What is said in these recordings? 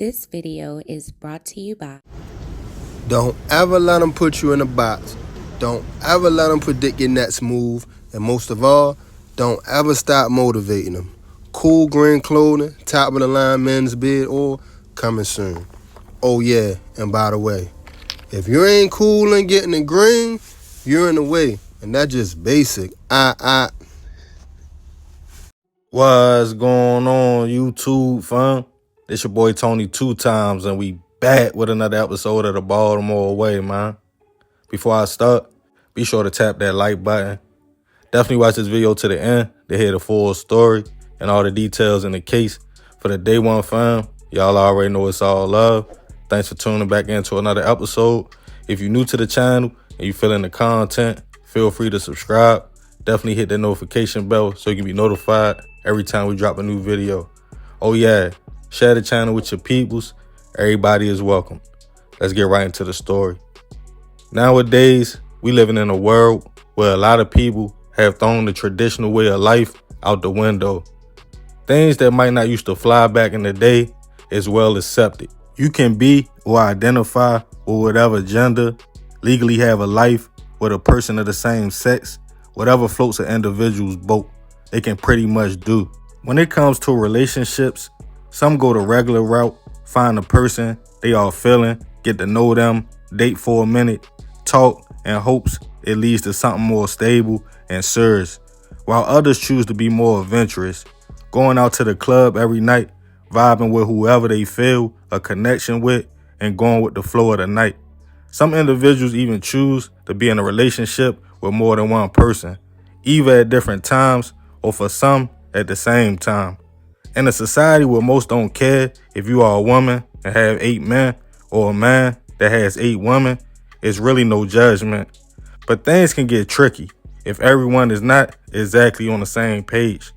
This video is brought to you by... Don't ever let them put you in a box. Don't ever let them predict your next move. And most of all, don't ever stop motivating them. Cool green clothing, top of the line men's beard oil, coming soon. Oh yeah, and by the way, if you ain't cool and getting the green, you're in the way. And that's just basic. What's going on, YouTube, fam? It's your boy Tony 2 times, and we back with another episode of the Baltimore Way, man. Before I start, be sure to tap that like button. Definitely watch this video to the end to hear the full story and all the details in the case. For the day one, fam, y'all already know it's all love. Thanks for tuning back into another episode. If you're new to the channel and you feeling the content, feel free to subscribe. Definitely hit that notification bell so you can be notified every time we drop a new video. Oh yeah, share the channel with your peoples. Everybody is welcome. Let's get right into the story. Nowadays, we living in a world where a lot of people have thrown the traditional way of life out the window. Things that might not used to fly back in the day is well accepted. You can be or identify with whatever gender, legally have a life with a person of the same sex, whatever floats an individual's boat, they can pretty much do. When it comes to relationships, some go the regular route, find a person they are feeling, get to know them, date for a minute, talk, and hopes it leads to something more stable and serious. While others choose to be more adventurous, going out to the club every night, vibing with whoever they feel a connection with, and going with the flow of the night. Some individuals even choose to be in a relationship with more than one person, either at different times or for some at the same time. In a society where most don't care if you are a woman and have 8 men or a man that has 8 women, it's really no judgment. But things can get tricky if everyone is not exactly on the same page.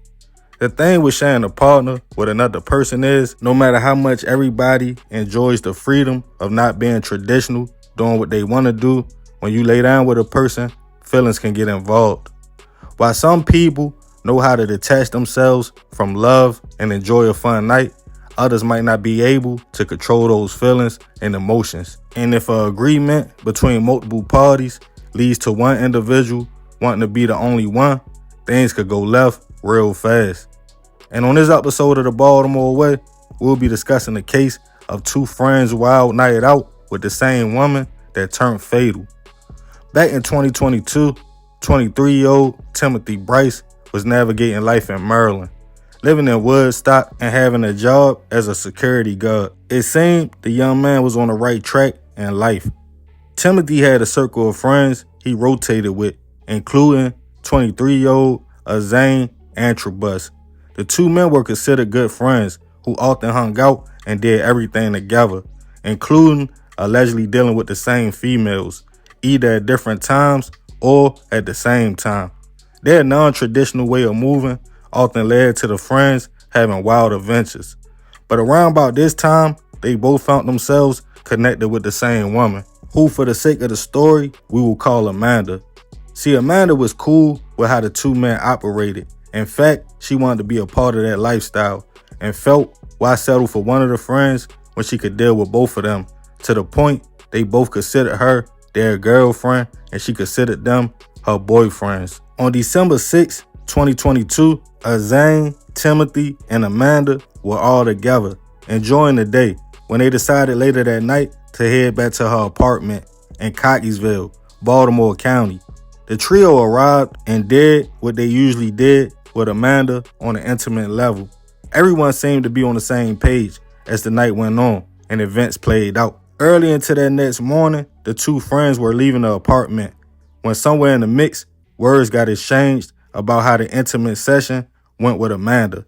The thing with sharing a partner with another person is, no matter how much everybody enjoys the freedom of not being traditional, doing what they want to do, when you lay down with a person, feelings can get involved. While some people know how to detach themselves from love and enjoy a fun night, others might not be able to control those feelings and emotions. And if an agreement between multiple parties leads to one individual wanting to be the only one, things could go left real fast. And on this episode of the Baltimore Way, we'll be discussing the case of 2 friends' wild night out with the same woman that turned fatal. Back in 2022, 23-year-old Timothy Bryce was navigating life in Maryland, living in Woodstock and having a job as a security guard. It seemed the young man was on the right track in life. Timothy had a circle of friends he rotated with, including 23-year-old Zane Antrobus. The 2 men were considered good friends who often hung out and did everything together, including allegedly dealing with the same females, either at different times or at the same time. Their non-traditional way of moving often led to the friends having wild adventures. But around about this time, they both found themselves connected with the same woman, who for the sake of the story, we will call Amanda. See, Amanda was cool with how the 2 men operated. In fact, she wanted to be a part of that lifestyle and felt why settle for one of the friends when she could deal with both of them, to the point they both considered her their girlfriend and she considered them her boyfriends. On December 6, 2022, Zane, Timothy, and Amanda were all together, enjoying the day, when they decided later that night to head back to her apartment in Cockeysville, Baltimore County. The trio arrived and did what they usually did with Amanda on an intimate level. Everyone seemed to be on the same page as the night went on and events played out. Early into that next morning, the 2 friends were leaving the apartment when somewhere in the mix, words got exchanged about how the intimate session went with Amanda.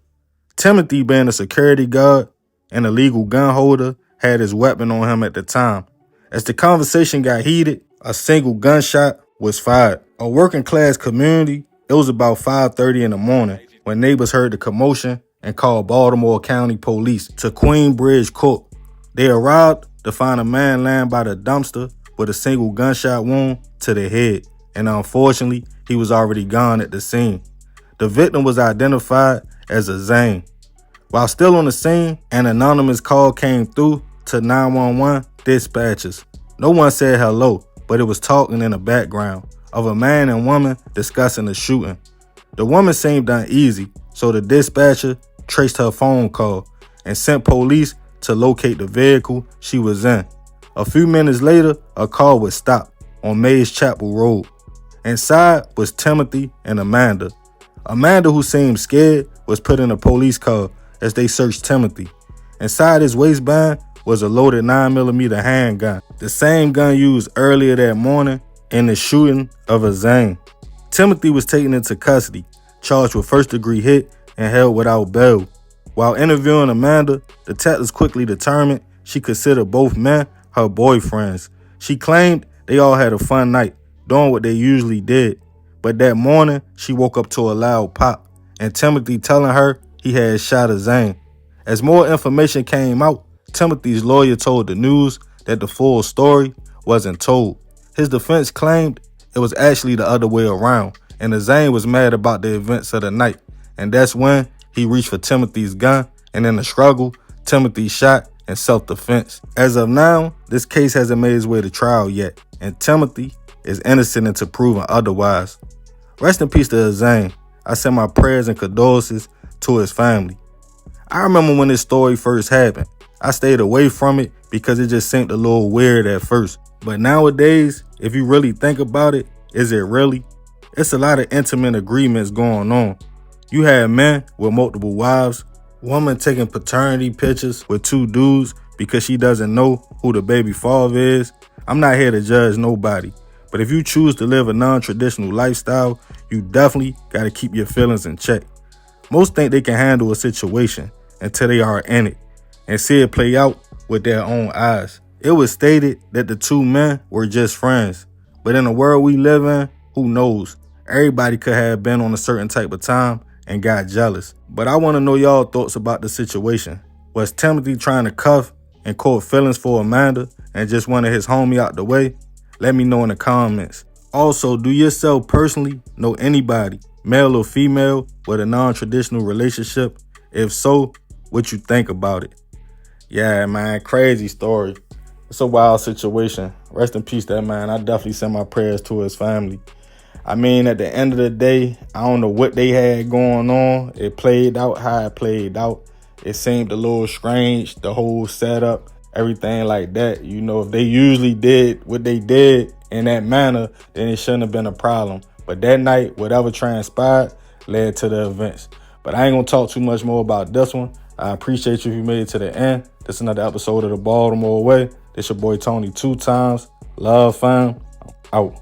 Timothy, being a security guard and a legal gun holder, had his weapon on him at the time. As the conversation got heated, a single gunshot was fired. A working class community, it was about 5:30 in the morning when neighbors heard the commotion and called Baltimore County police to Queensbridge Court. They arrived to find a man laying by the dumpster with a single gunshot wound to the head, and unfortunately, he was already gone at the scene. The victim was identified as Zane. While still on the scene, an anonymous call came through to 911 dispatchers. No one said hello, but it was talking in the background of a man and woman discussing the shooting. The woman seemed uneasy, so the dispatcher traced her phone call and sent police to locate the vehicle she was in. A few minutes later, a car was stopped on Mays Chapel Road. Inside was Timothy and Amanda. Amanda, who seemed scared, was put in a police car as they searched Timothy. Inside his waistband was a loaded 9mm handgun, the same gun used earlier that morning in the shooting of Azane. Timothy was taken into custody, charged with first-degree hit and held without bail. While interviewing Amanda, detectives quickly determined she considered both men her boyfriends. She claimed they all had a fun night, doing what they usually did. But that morning, she woke up to a loud pop, and Timothy telling her he had shot Azane. As more information came out, Timothy's lawyer told the news that the full story wasn't told. His defense claimed it was actually the other way around, and Azane was mad about the events of the night. And that's when he reached for Timothy's gun, and in the struggle, Timothy shot in self-defense. As of now, this case hasn't made its way to trial yet, and Timothy is innocent until proven otherwise. Rest in peace to Azane. I send my prayers and condolences to his family. I remember when this story first happened. I stayed away from it because it just seemed a little weird at first. But nowadays, if you really think about it, is it really? It's a lot of intimate agreements going on. You have men with multiple wives, woman taking paternity pictures with two dudes because she doesn't know who the baby father is. I'm not here to judge nobody, but if you choose to live a non-traditional lifestyle, you definitely got to keep your feelings in check. Most think they can handle a situation until they are in it and see it play out with their own eyes. It was stated that the two men were just friends, but in the world we live in, who knows? Everybody could have been on a certain type of time and got jealous. But I want to know y'all thoughts about the situation. Was Timothy trying to cuff and court feelings for Amanda and just wanted his homie out the way? Let me know in the comments. Also, do yourself personally know anybody, male or female, with a non-traditional relationship? If so, what you think about it? Yeah, man, crazy story. It's a wild situation. Rest in peace, that man. I definitely send my prayers to his family. I mean, at the end of the day, I don't know what they had going on. It played out how it played out. It seemed a little strange, the whole setup, everything like that. You know, if they usually did what they did in that manner, then it shouldn't have been a problem. But that night, whatever transpired led to the events. But I ain't gonna talk too much more about this one. I appreciate you if you made it to the end. This is another episode of the Baltimore Way. This your boy Tony 2 times. Love, fam. Out.